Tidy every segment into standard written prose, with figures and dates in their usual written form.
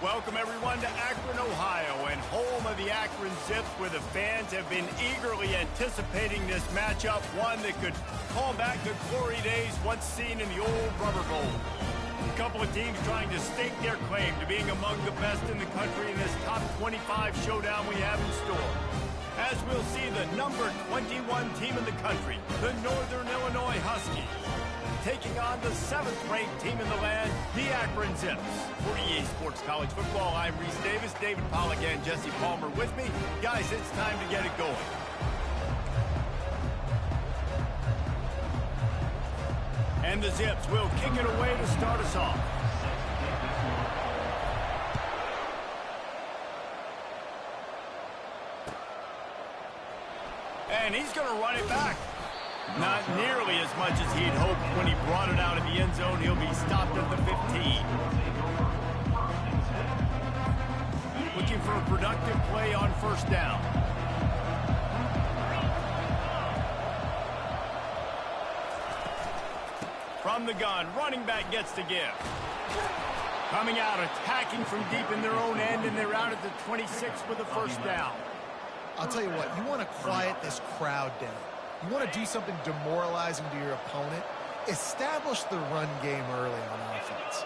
Welcome, everyone, to Akron, Ohio, and home of the Akron Zips, where the fans have been eagerly anticipating this matchup, one that could call back the glory days once seen in the old Rubber Bowl. A couple of teams trying to stake their claim to being among the best in the country in this top 25 showdown we have in store. As we'll see the number 21 team in the country, the Northern Illinois Huskies, taking on the 7th-ranked team in the land, the Akron Zips. For EA Sports College Football, I'm Reese Davis, David Pollack, and Jesse Palmer with me. Guys, it's time to get it going. And the Zips will kick it away to start us off. And he's going to run it back. Not nearly as much as he'd hoped when he brought it out of the end zone. He'll be stopped at the 15. Looking for a productive play on first down. From the gun, running back gets to give. Coming out, attacking from deep in their own end, and they're out at the 26 with a first down. I'll tell you what, you want to quiet this crowd down. You want to do something demoralizing to your opponent. Establish the run game early on offense.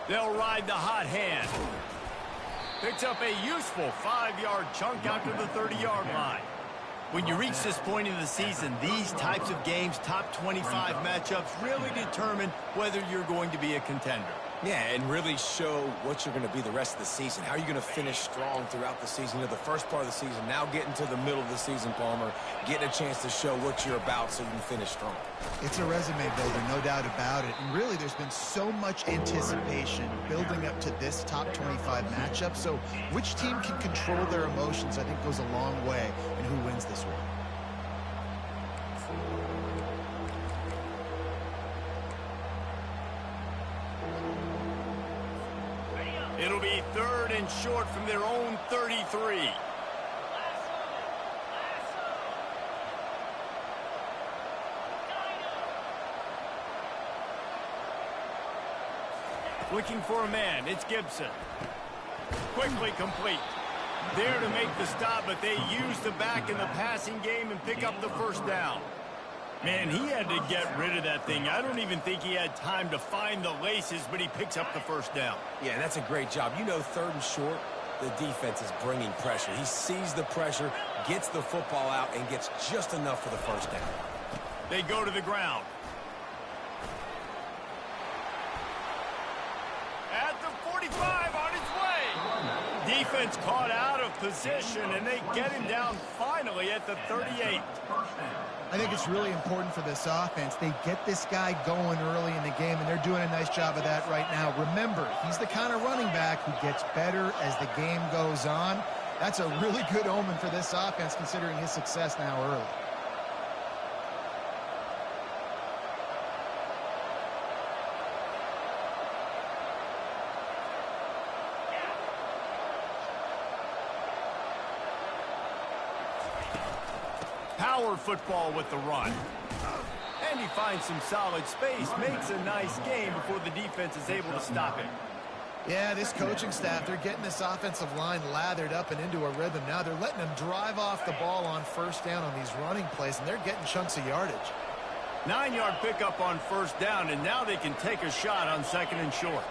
They'll ride the hot hand. Picks up a useful 5-yard chunk out to the 30-yard line. When you reach this point in the season, these types of games, top 25 matchups, really determine whether you're going to be a contender. Yeah, and really show what you're going to be the rest of the season. How are you going to finish strong throughout the season, the first part of the season, now getting to the middle of the season, Palmer, getting a chance to show what you're about so you can finish strong. It's a resume builder, no doubt about it. And really, there's been so much anticipation building up to this top 25 matchup. So which team can control their emotions, I think, goes a long way in who wins this one. It'll be 3rd and short from their own 33. Looking for a man, it's Gibson. Quickly complete. There to make the stop, but they use the back in the passing game and pick up the first down. Man, he had to get rid of that thing. I don't even think he had time to find the laces, but he picks up the first down. Yeah, that's a great job. You know, 3rd and short, the defense is bringing pressure. He sees the pressure, gets the football out, and gets just enough for the first down. They go to the ground. At the 45, on his way. Defense caught out of position, and they get him down finally at the 38. I think it's really important for this offense. They get this guy going early in the game, and they're doing a nice job of that right now. Remember, he's the kind of running back who gets better as the game goes on. That's a really good omen for this offense, considering his success now early. Power football with the run. And he finds some solid space, makes a nice game before the defense is able to stop him. Yeah, this coaching staff, they're getting this offensive line lathered up and into a rhythm. Now they're letting them drive off the ball on first down on these running plays, and they're getting chunks of yardage. 9-yard pickup on first down, and now they can take a shot on 2nd and short.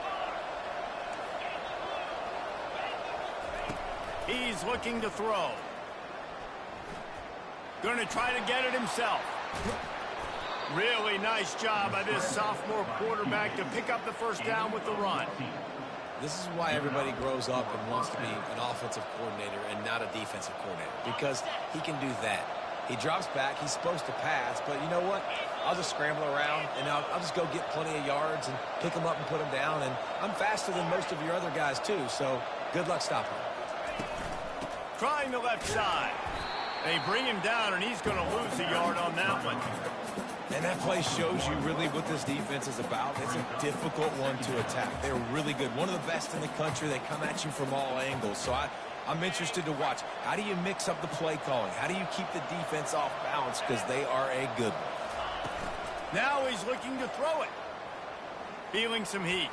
He's looking to throw. Going to try to get it himself. Really nice job by this sophomore quarterback to pick up the first down with the run. This is why everybody grows up and wants to be an offensive coordinator and not a defensive coordinator, because he can do that. He drops back. He's supposed to pass, but you know what? I'll just scramble around, and I'll just go get plenty of yards and pick them up and put them down, and I'm faster than most of your other guys, too, so good luck stopping him. Trying the left side. They bring him down, and he's going to lose a yard on that one. And that play shows you really what this defense is about. It's a difficult one to attack. They're really good. One of the best in the country. They come at you from all angles. So I'm interested to watch. How do you mix up the play calling? How do you keep the defense off balance? Because they are a good one. Now he's looking to throw it. Feeling some heat.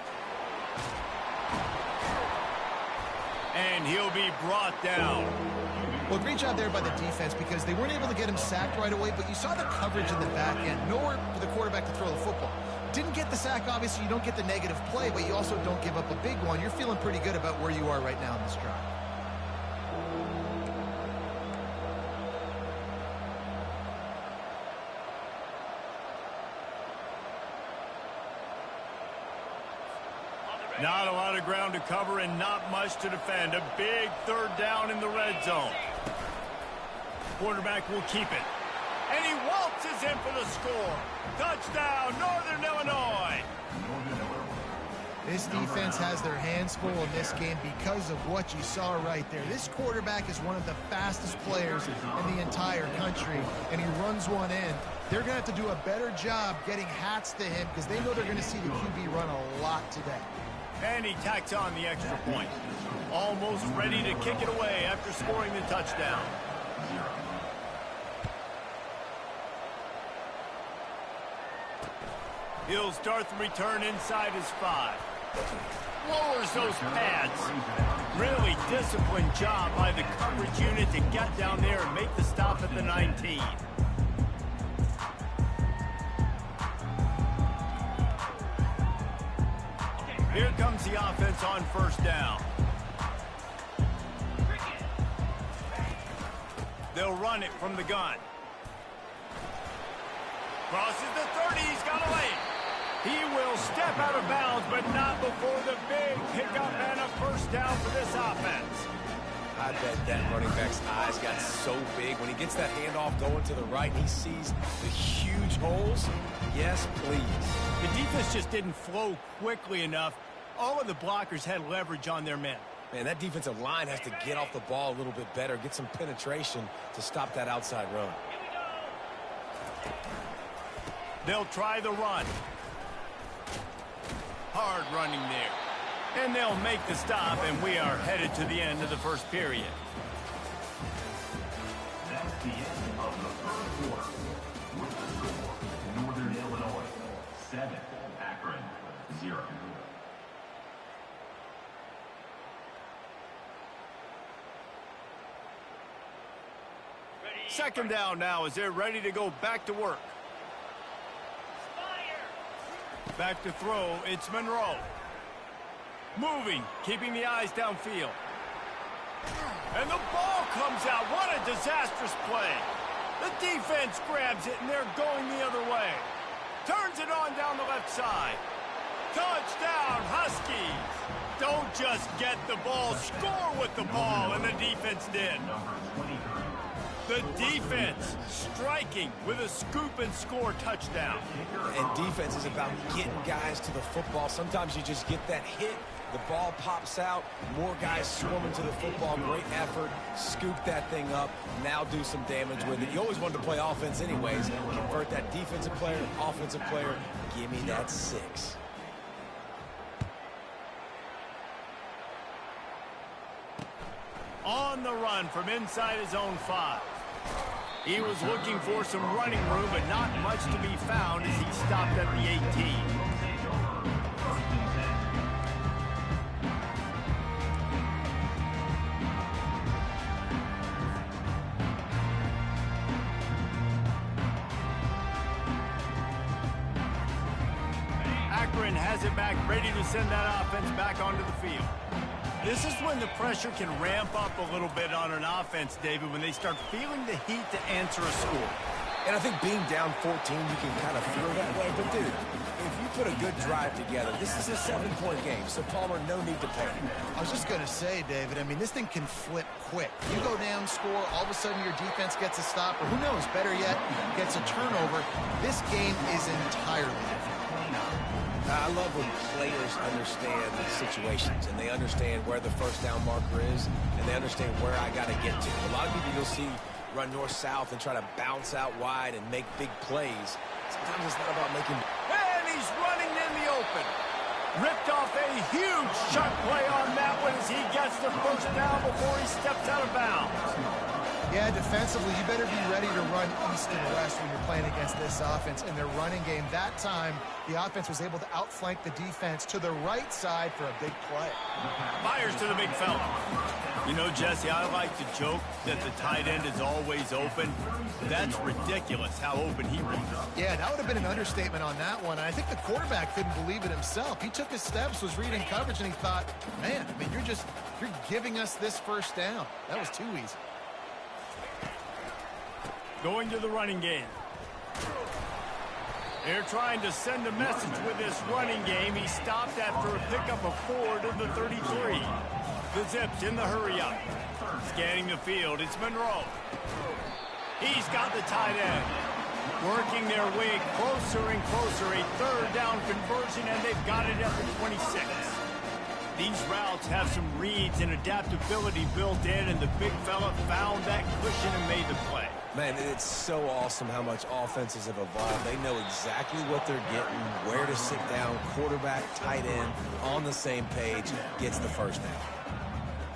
and he'll be brought down. Well, great job there by the defense because they weren't able to get him sacked right away, but you saw the coverage in the back end. Nowhere for the quarterback to throw the football. Didn't get the sack, obviously. You don't get the negative play, but you also don't give up a big one. You're feeling pretty good about where you are right now in this drive. Not a lot of ground to cover and not much to defend. A big third down in the red zone. Quarterback will keep it. And he waltzes in for the score. Touchdown, Northern Illinois. This defense has their hands full in this game because of what you saw right there. This quarterback is one of the fastest players in the entire country, and he runs one in. They're going to have to do a better job getting hats to him because they know they're going to see the QB run a lot today. And he tacks on the extra point. Almost ready to kick it away after scoring the touchdown. He'll start the return inside his 5. Lowers those pads. Really disciplined job by the coverage unit to get down there and make the stop at the 19. Here comes the offense on first down. They'll run it from the gun. Crosses the 30, he's got a lane. He will step out of bounds, but not before the big pickup and a first down for this offense. I bet that running back's eyes got so big. When he gets that handoff going to the right, he sees the huge holes. Yes, please. The defense just didn't flow quickly enough. All of the blockers had leverage on their men. Man, that defensive line has to get off the ball a little bit better, get some penetration to stop that outside run. They'll try the run. Hard running there. And they'll make the stop, and we are headed to the end of the first period. That's the end of the first quarter. With the score, Northern Illinois 7, Akron 0. Second down now as they're ready to go back to work. Back to throw, it's Monroe. Moving, keeping the eyes downfield. And the ball comes out. What a disastrous play. The defense grabs it, and they're going the other way. Turns it on down the left side. Touchdown, Huskies. Don't just get the ball, score with the ball, and the defense did. The defense striking with a scoop and score touchdown. And defense is about getting guys to the football. Sometimes you just get that hit, the ball pops out, more guys swarming to the football. Great effort, scoop that thing up, now do some damage with it. You always wanted to play offense anyways. Convert that defensive player, offensive player, give me that 6. On the run from inside his own 5. He was looking for some running room, but not much to be found as he stopped at the 18. Akron has it back, ready to send that offense back onto the field. This is when the pressure can ramp up a little bit on an offense, David, when they start feeling the heat to answer a score. And I think being down 14, you can kind of feel that way. But, dude, if you put a good drive together, this is a 7-point game. So, Palmer, no need to panic. I was just going to say, David, I mean, this thing can flip quick. You go down, score, all of a sudden your defense gets a stop, or who knows, better yet, gets a turnover. This game is entirely different. I love when players understand the situations and they understand where the first down marker is and they understand where I got to get to. A lot of people you'll see run north-south and try to bounce out wide and make big plays. Sometimes it's not about making... And he's running in the open. Ripped off a huge shot play on that one as he gets the first down before he steps out of bounds. Yeah, defensively, you better be ready to run east and west when you're playing against this offense. In their running game, that time, the offense was able to outflank the defense to the right side for a big play. Fires to the big fella. You know, Jesse, I like to joke that the tight end is always open. That's ridiculous how open he was. Yeah, that would have been an understatement on that one. I think the quarterback couldn't believe it himself. He took his steps, was reading coverage, and he thought, man, I mean, you're giving us this first down. That was too easy. Going to the running game. They're trying to send a message with this running game. He stopped after a pickup of 4 to the 33. The Zips in the hurry-up. Scanning the field, it's Monroe. He's got the tight end. Working their way closer and closer. A third down conversion, and they've got it at the 26. These routes have some reads and adaptability built in, and the big fella found that cushion and made the play. Man, it's so awesome how much offenses have evolved. They know exactly what they're getting, where to sit down, quarterback, tight end, on the same page, gets the first down.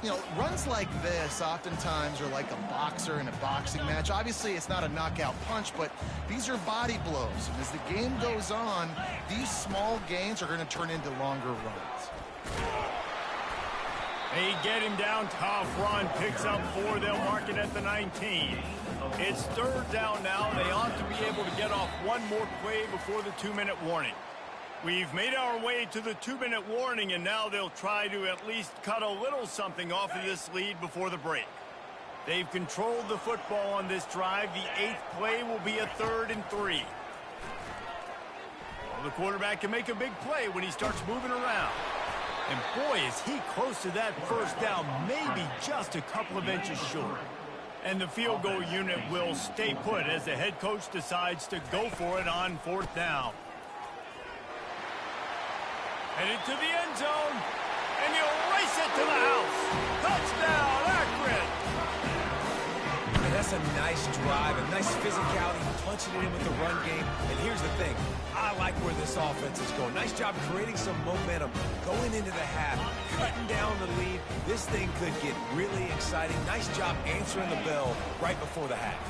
You know, runs like this oftentimes are like a boxer in a boxing match. Obviously, it's not a knockout punch, but these are body blows. And as the game goes on, these small gains are going to turn into longer runs. They get him down, tough run, picks up 4, they'll mark it at the 19. It's third down now. They ought to be able to get off one more play before the 2-minute warning. We've made our way to the 2-minute warning, and now they'll try to at least cut a little something off of this lead before the break. They've controlled the football on this drive. The 8th play will be a 3rd and 3. Well, the quarterback can make a big play when he starts moving around. And boy, is he close to that first down, maybe just a couple of inches short. And the field goal unit will stay put as the head coach decides to go for it on 4th down. Headed to the end zone, and he'll race it to the house. Touchdown, Akron! And that's a nice drive, a nice physicality, punching it in with the run game. And here's the thing, I like where this offense is going. Nice job creating some momentum, going into the half, cutting down the lead. This thing could get really exciting. Nice job answering the bell right before the half.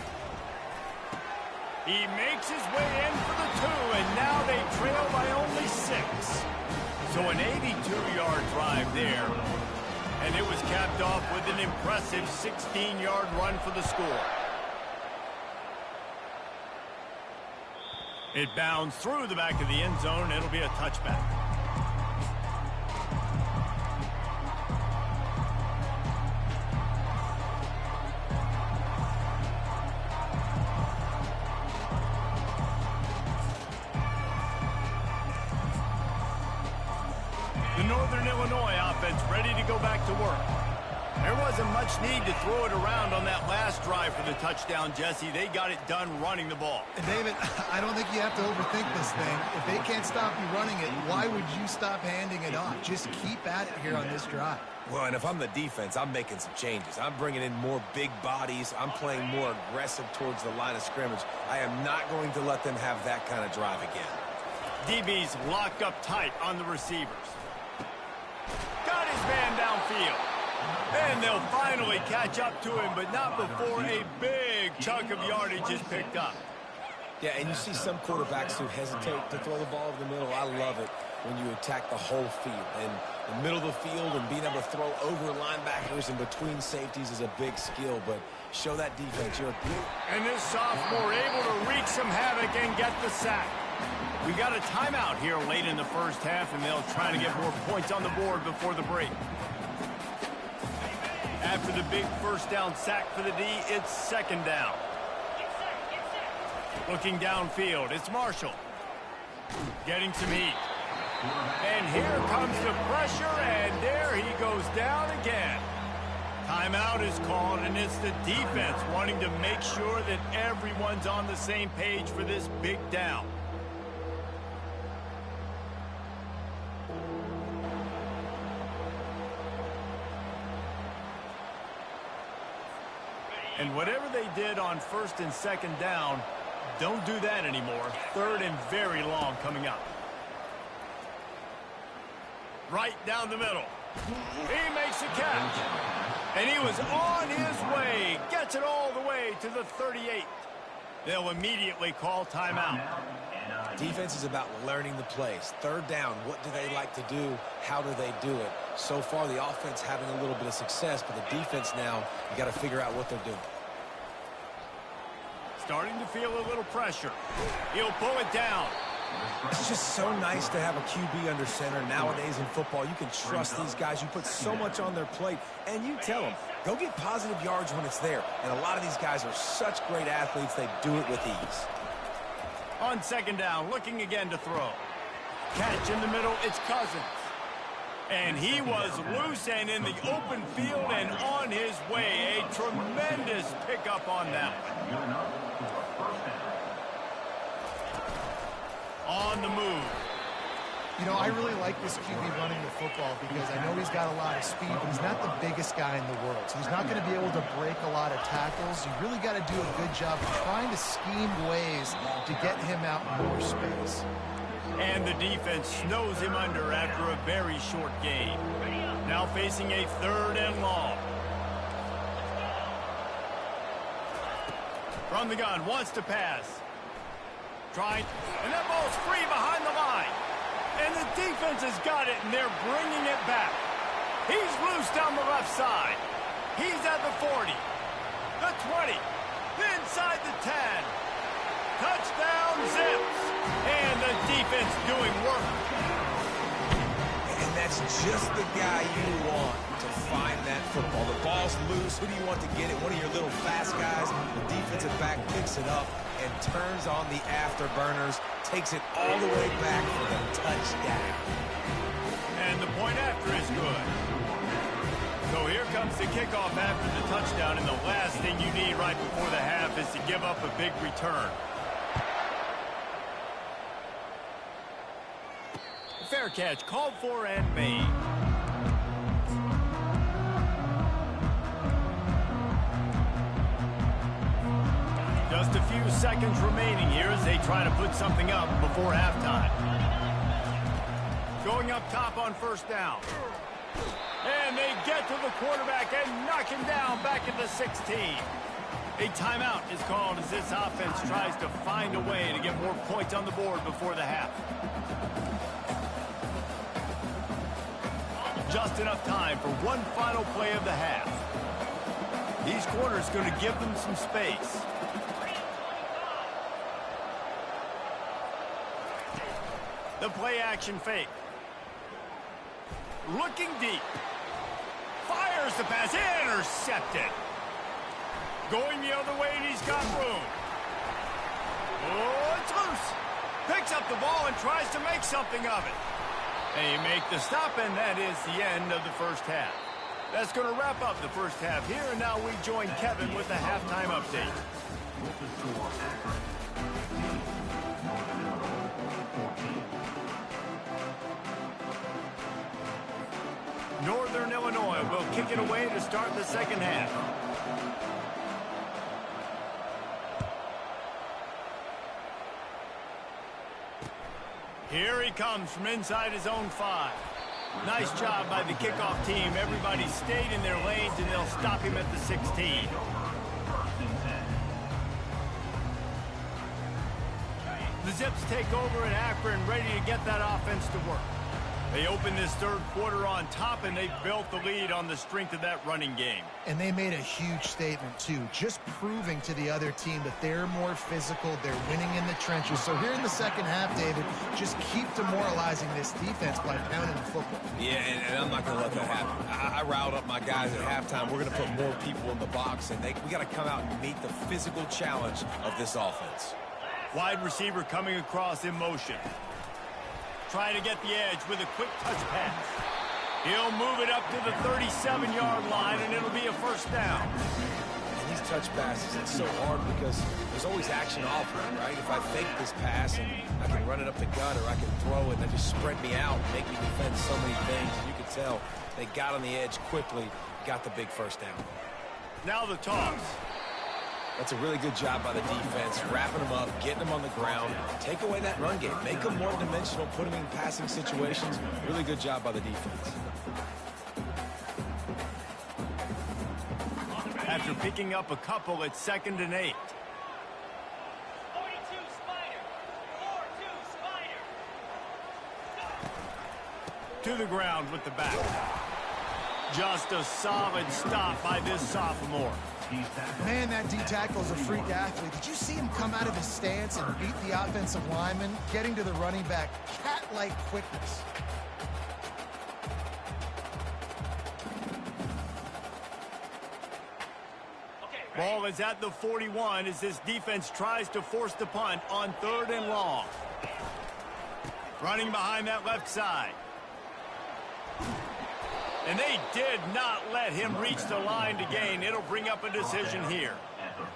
He makes his way in for the 2, and now they trail by only 6. So an 82-yard drive there. And it was capped off with an impressive 16-yard run for the score. It bounds through the back of the end zone. It'll be a touchback. The Northern Illinois offense ready to go back to work. There wasn't much need to throw it around on that last drive for the touchdown, Jesse. They got it done running the ball. And David, I don't think you have to overthink this thing. If they can't stop you running it, why would you stop handing it off? Just keep at it here on this drive. Well, and if I'm the defense, I'm making some changes. I'm bringing in more big bodies. I'm playing more aggressive towards the line of scrimmage. I am not going to let them have that kind of drive again. DB's locked up tight on the receivers. Got his man downfield. And they'll finally catch up to him, but not before a big chunk of yardage is picked up. Yeah, and you see some quarterbacks who hesitate to throw the ball over the middle. I love it when you attack the whole field. And the middle of the field and being able to throw over linebackers and between safeties is a big skill, but show that defense. And this sophomore able to wreak some havoc and get the sack. We got a timeout here late in the first half, and they'll try to get more points on the board before the break. After the big first down sack for the D, it's 2nd down. Looking downfield, it's Marshall. Getting some heat. And here comes the pressure, and there he goes down again. Timeout is called, and it's the defense wanting to make sure that everyone's on the same page for this big down. And whatever they did on 1st and 2nd down, don't do that anymore. 3rd and very long coming up. Right down the middle. He makes the catch. And he was on his way. Gets it all the way to the 38. They'll immediately call timeout. Defense is about learning the plays. Third down, what do they like to do? How do they do it? So far, the offense having a little bit of success, but the defense now, you got to figure out what they're doing. Starting to feel a little pressure. He'll pull it down. It's just so nice to have a QB under center. Nowadays in football, you can trust these guys. You put so much on their plate, and you tell them, go get positive yards when it's there. And a lot of these guys are such great athletes, they do it with ease. On second down, looking again to throw. Catch in the middle, it's Cousins. And he was loose and in the open field and on his way. A tremendous pickup on that one. On the move. You know, I really like this QB running the football because I know he's got a lot of speed, but he's not the biggest guy in the world. So he's not going to be able to break a lot of tackles. You really got to do a good job of trying to scheme ways to get him out in more space. And the defense snows him under after a very short game. Now facing a 3rd and long. From the gun, wants to pass. Trying, and that ball's free behind the line. And the defense has got it, and they're bringing it back. He's loose down the left side. He's at the 40, the 20, inside the 10. Touchdown, Zips. And the defense doing work. And that's just the guy you want to find that football. The ball's loose. Who do you want to get it? One of your little fast guys. The defensive back picks it up and turns on the afterburners, takes it all the way back for the touchdown. And the point after is good. So here comes the kickoff after the touchdown, and the last thing you need right before the half is to give up a big return. Fair catch, called for and made. Just a few seconds remaining here as they try to put something up before halftime. Going up top on first down. And they get to the quarterback and knock him down back at the 16. A timeout is called as this offense tries to find a way to get more points on the board before the half. Just enough time for one final play of the half. These corners going to give them some space. The play action fake. Looking deep. Fires the pass. Intercepted. Going the other way, and he's got room. Oh, it's loose. Picks up the ball and tries to make something of it. They make the stop, and that is the end of the first half. That's going to wrap up the first half here, and now we join Kevin with the halftime update. Northern Illinois will kick it away to start the second half. Here he comes from inside his own 5. Nice job by the kickoff team. Everybody stayed in their lanes, and they'll stop him at the 16. The Zips take over at Akron, ready to get that offense to work. They open this third quarter on top, and they built the lead on the strength of that running game. And they made a huge statement, too, just proving to the other team that they're more physical, they're winning in the trenches. So here in the second half, David, just keep demoralizing this defense by pounding the football. Yeah, and I'm not going to let that happen. I riled up my guys at halftime. We're going to put more people in the box, and we got to come out and meet the physical challenge of this offense. Wide receiver coming across in motion. Trying to get the edge with a quick touch pass. He'll move it up to the 37-yard line, and it'll be a first down. And these touch passes, it's so hard because there's always action offered, right? If I fake this pass and I can run it up the gut, or I can throw it and they just spread me out, make me defend so many things. And you can tell they got on the edge quickly, got the big first down. Now the toss. That's a really good job by the defense, wrapping them up, getting them on the ground, take away that run game, make them more dimensional, put them in passing situations. Really good job by the defense. after picking up a couple at 2nd and 8. 42 Spider. 4-2 Spider. To the ground with the back. Just a solid stop by this sophomore. Man, that D-tackle is a freak athlete. Did you see him come out of his stance and beat the offensive lineman, getting to the running back? Cat-like quickness. Ball is at the 41 as this defense tries to force the punt on 3rd and long. Running behind that left side. And they did not let him reach the line to gain. It'll bring up a decision here.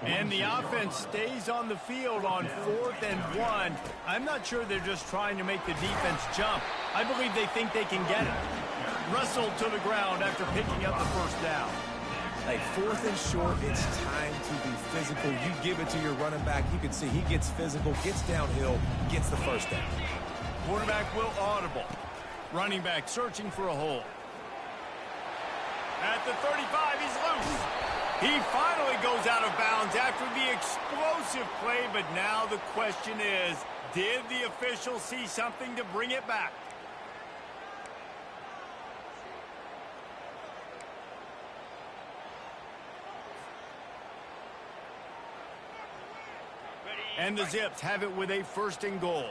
And the offense stays on the field on 4th and 1. I'm not sure they're just trying to make the defense jump. I believe they think they can get it. Wrestled to the ground after picking up the first down. Hey, 4th and short, it's time to be physical. You give it to your running back. You can see he gets physical, gets downhill, gets the first down. Quarterback will audible. Running back searching for a hole. At the 35, he's loose. He finally goes out of bounds after the explosive play, but now the question is, did the official see something to bring it back? And the Zips have it with a 1st and goal.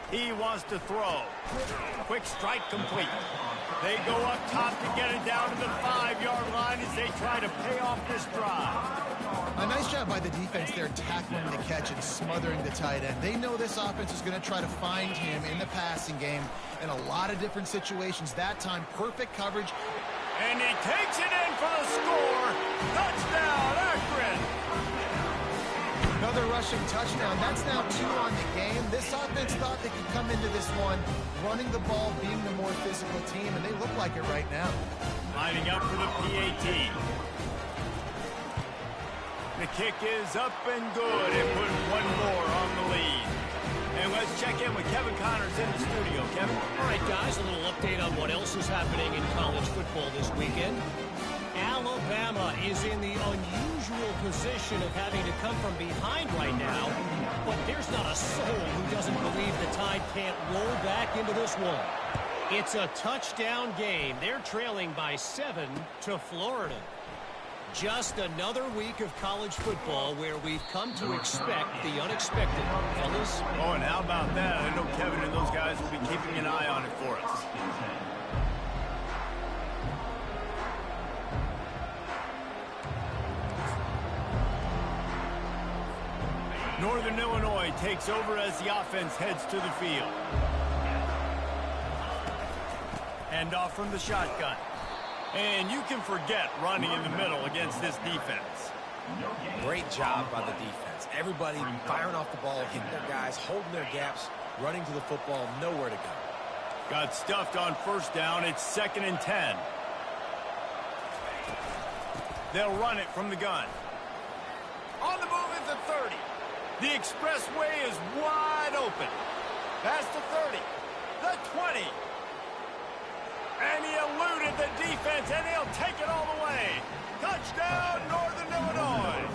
He wants to throw. Quick strike complete. They go up top to get it down to the 5-yard line as they try to pay off this drive. A nice job by the defense there, tackling the catch and smothering the tight end. They know this offense is going to try to find him in the passing game in a lot of different situations. That time, perfect coverage. And he takes it in for the score. Touchdown, Akron. Another rushing touchdown. That's now 2 on the game. This offense thought they could come into this one running the ball, being the more physical team, and they look like it right now. Lining up for the PAT. The kick is up and good and put one more on the lead. And let's check in with Kevin Connors in the studio. Kevin? All right, guys, a little update on what else is happening in college football this weekend. Alabama is in the unusual position of having to come from behind right now, but there's not a soul who doesn't believe the Tide can't roll back into this one. It's a touchdown game. They're trailing by 7 to Florida. Just another week of college football where we've come to expect the unexpected. Fellas? Oh, and how about that? I know Kevin and those guys will be keeping an eye on it for us. Northern Illinois takes over as the offense heads to the field. Hand off from the shotgun. And you can forget running in the middle against this defense. Great job by the defense. Everybody firing off the ball, hitting their guys, holding their gaps, running to the football, nowhere to go. Got stuffed on 1st down. It's 2nd and 10. They'll run it from the gun. On the move at the 30. The expressway is wide open. Past the 30. The 20. And he eluded the defense, and he'll take it all the way. Touchdown, Northern Illinois.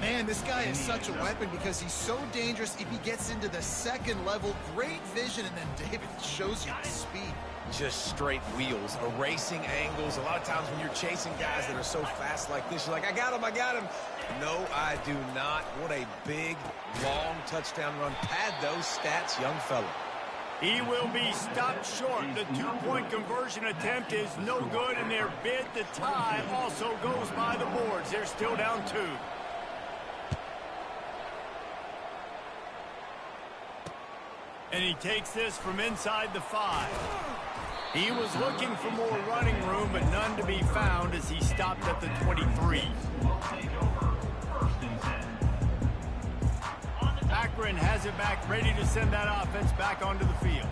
Man, this guy is such a weapon because he's so dangerous if he gets into the 2nd level. Great vision, and then David shows you the speed. Just straight wheels, erasing angles. A lot of times when you're chasing guys that are so fast like this, you're like, I got him, I got him. No, I do not. What a big, long touchdown run. Pad those stats, young fella. He will be stopped short. The 2-point conversion attempt is no good, and their bid to tie also goes by the boards. They're still down 2. And he takes this from inside the 5. He was looking for more running room, but none to be found as he stopped at the 23. Akron has it back, ready to send that offense back onto the field.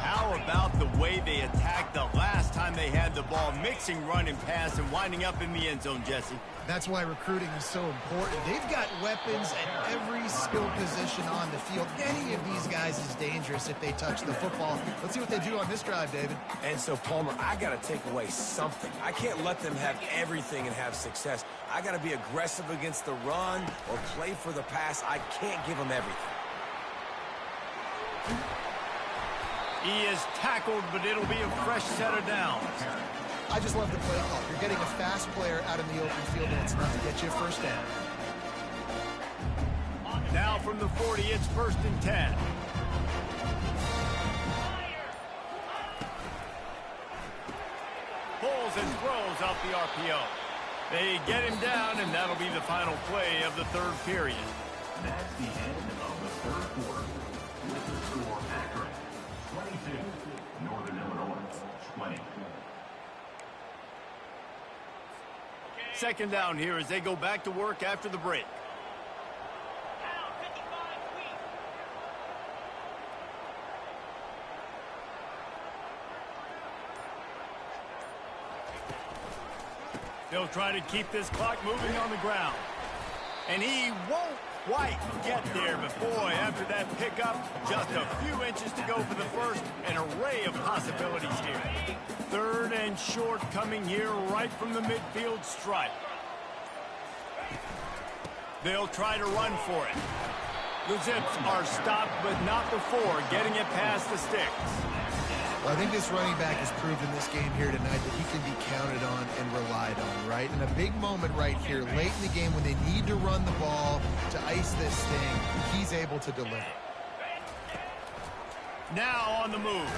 How about the way they attacked the last time they had the ball, mixing run and pass and winding up in the end zone, Jesse? That's why recruiting is so important. They've got weapons at every skill position on the field. Any of these guys is dangerous if they touch the football. Let's see what they do on this drive, David. And so, Palmer, I got to take away something. I can't let them have everything and have success. I got to be aggressive against the run or play for the pass. I can't give them everything. He is tackled, but it'll be a fresh set of downs. I just love the play call. You're getting a fast player out in the open field, and it's enough to get you a first down. Now from the 40, it's 1st and 10. Pulls and throws out the RPO. They get him down, and that'll be the final play of the third period. That's the end of the third quarter. With the score, Akron 22, Northern Illinois 20. Second down here as they go back to work after the break. They'll try to keep this clock moving on the ground. And he won't quite get there, but boy, after that pickup, just a few inches to go for the first, an array of possibilities here. 3rd and short coming here right from the midfield stripe. They'll try to run for it. The Zips are stopped, but not before getting it past the sticks. Well, I think this running back has proven this game here tonight that he can be counted on and relied on, right? In a big moment right here, late in the game when they need to run the ball to ice this thing, he's able to deliver. Now on the move.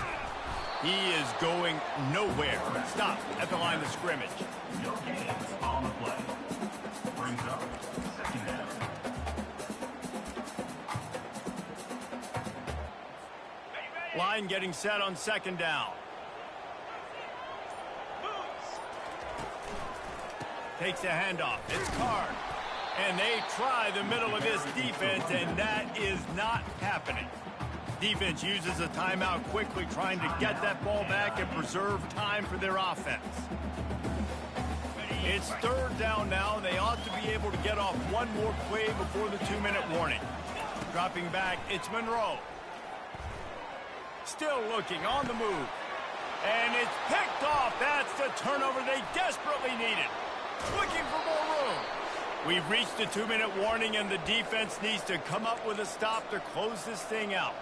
He is going nowhere. Stop at the line of scrimmage. No gains on the play. Brings up 2nd down. Line getting set on 2nd down. Takes a handoff. It's Card. And they try the middle of this defense, and that is not happening. Defense uses a timeout quickly, trying to get that ball back and preserve time for their offense. It's 3rd down now. They ought to be able to get off one more play before the 2-minute warning. Dropping back, it's Monroe. Still looking on the move. And it's picked off. That's the turnover they desperately needed. Looking for more room. We've reached the 2-minute warning, and the defense needs to come up with a stop to close this thing out.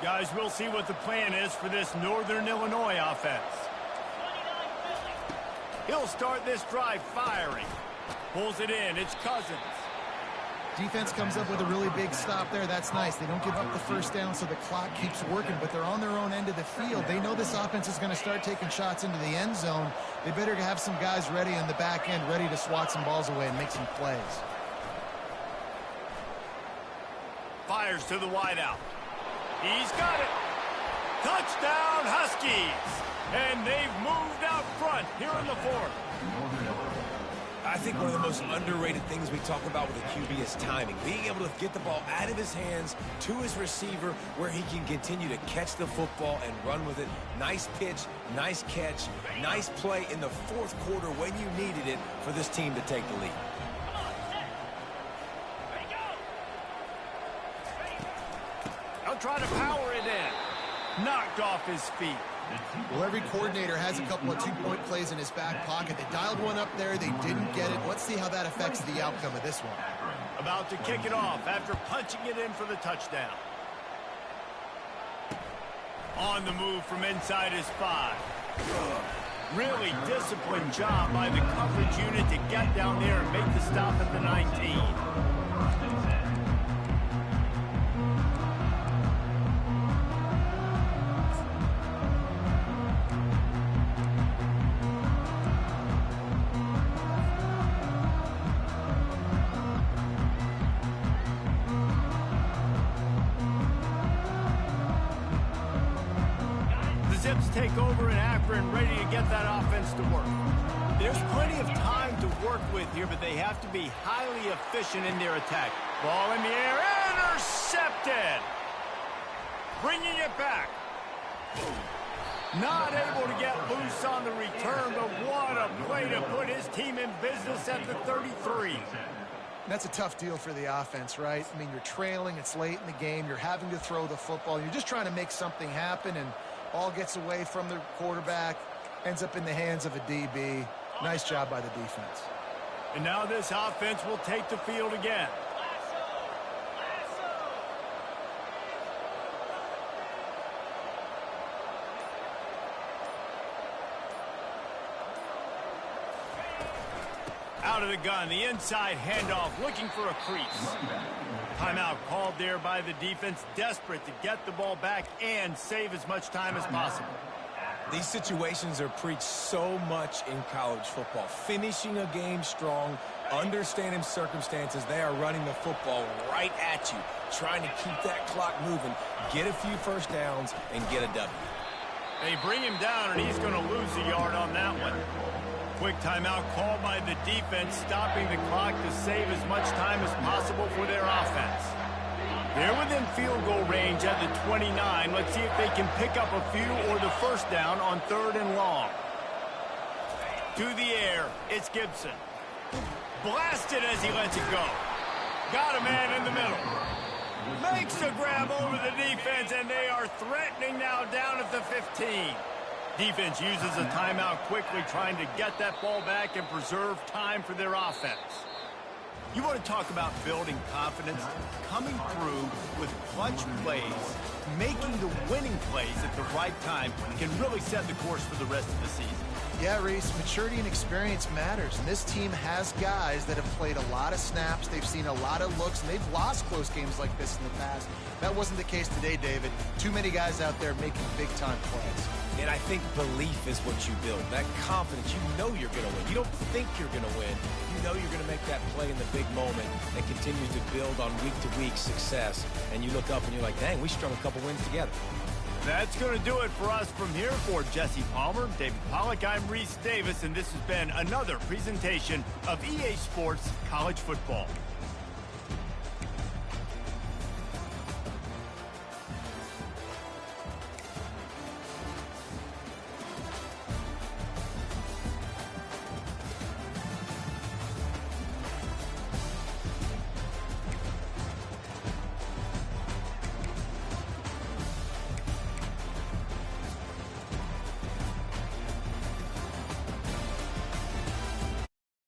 Guys, we'll see what the plan is for this Northern Illinois offense. He'll start this drive firing. Pulls it in. It's Cousins. Defense comes up with a really big stop there. That's nice. They don't give up the first down, so the clock keeps working, but they're on their own end of the field. They know this offense is going to start taking shots into the end zone. They better have some guys ready on the back end, ready to swat some balls away and make some plays. Fires to the wideout. He's got it. Touchdown, Huskies. And they've moved out front here in the 4th. I think one of the most underrated things we talk about with a QB is timing. Being able to get the ball out of his hands to his receiver where he can continue to catch the football and run with it. Nice pitch, nice catch, nice play in the 4th quarter when you needed it for this team to take the lead. They'll try to power it in. Knocked off his feet. Well, every coordinator has a couple of 2-point plays in his back pocket. They dialed one up there. They didn't get it. Let's see how that affects the outcome of this one. About to kick it off after punching it in for the touchdown. On the move from inside his 5. Really disciplined job by the coverage unit to get down there and make the stop at the 19. Zips take over in Akron, ready to get that offense to work. There's plenty of time to work with here, but they have to be highly efficient in their attack. Ball in the air, intercepted. Bringing it back. Not able to get loose on the return, but what a play to put his team in business at the 33. That's a tough deal for the offense, right? I mean, you're trailing, it's late in the game, you're having to throw the football, you're just trying to make something happen, and ball gets away from the quarterback, ends up in the hands of a DB. Nice job by the defense. And now this offense will take the field again. Out of the gun, the inside handoff, looking for a crease. Timeout called there by the defense, desperate to get the ball back and save as much time as possible. These situations are preached so much in college football. Finishing a game strong, understanding circumstances. They are running the football right at you, trying to keep that clock moving, get a few first downs, and get a W. They bring him down, and he's going to lose a yard on that one. Quick timeout called by the defense, stopping the clock to save as much time as possible for their offense. They're within field goal range at the 29. Let's see if they can pick up a few or the first down on 3rd and long. To the air, it's Gibson. Blasted as he lets it go. Got a man in the middle. Makes a grab over the defense, and they are threatening now down at the 15. Defense uses a timeout quickly, trying to get that ball back and preserve time for their offense. You want to talk about building confidence? Coming through with clutch plays, making the winning plays at the right time can really set the course for the rest of the season. Yeah, Reese, maturity and experience matters, and this team has guys that have played a lot of snaps, they've seen a lot of looks, and they've lost close games like this in the past. That wasn't the case today, David. Too many guys out there making big-time plays. And I think belief is what you build. That confidence, you know you're going to win. You don't think you're going to win. You know you're going to make that play in the big moment that continues to build on week-to-week success. And you look up and you're like, dang, we strung a couple wins together. That's going to do it for us from here. For Jesse Palmer, David Pollack, I'm Reese Davis, and this has been another presentation of EA Sports College Football.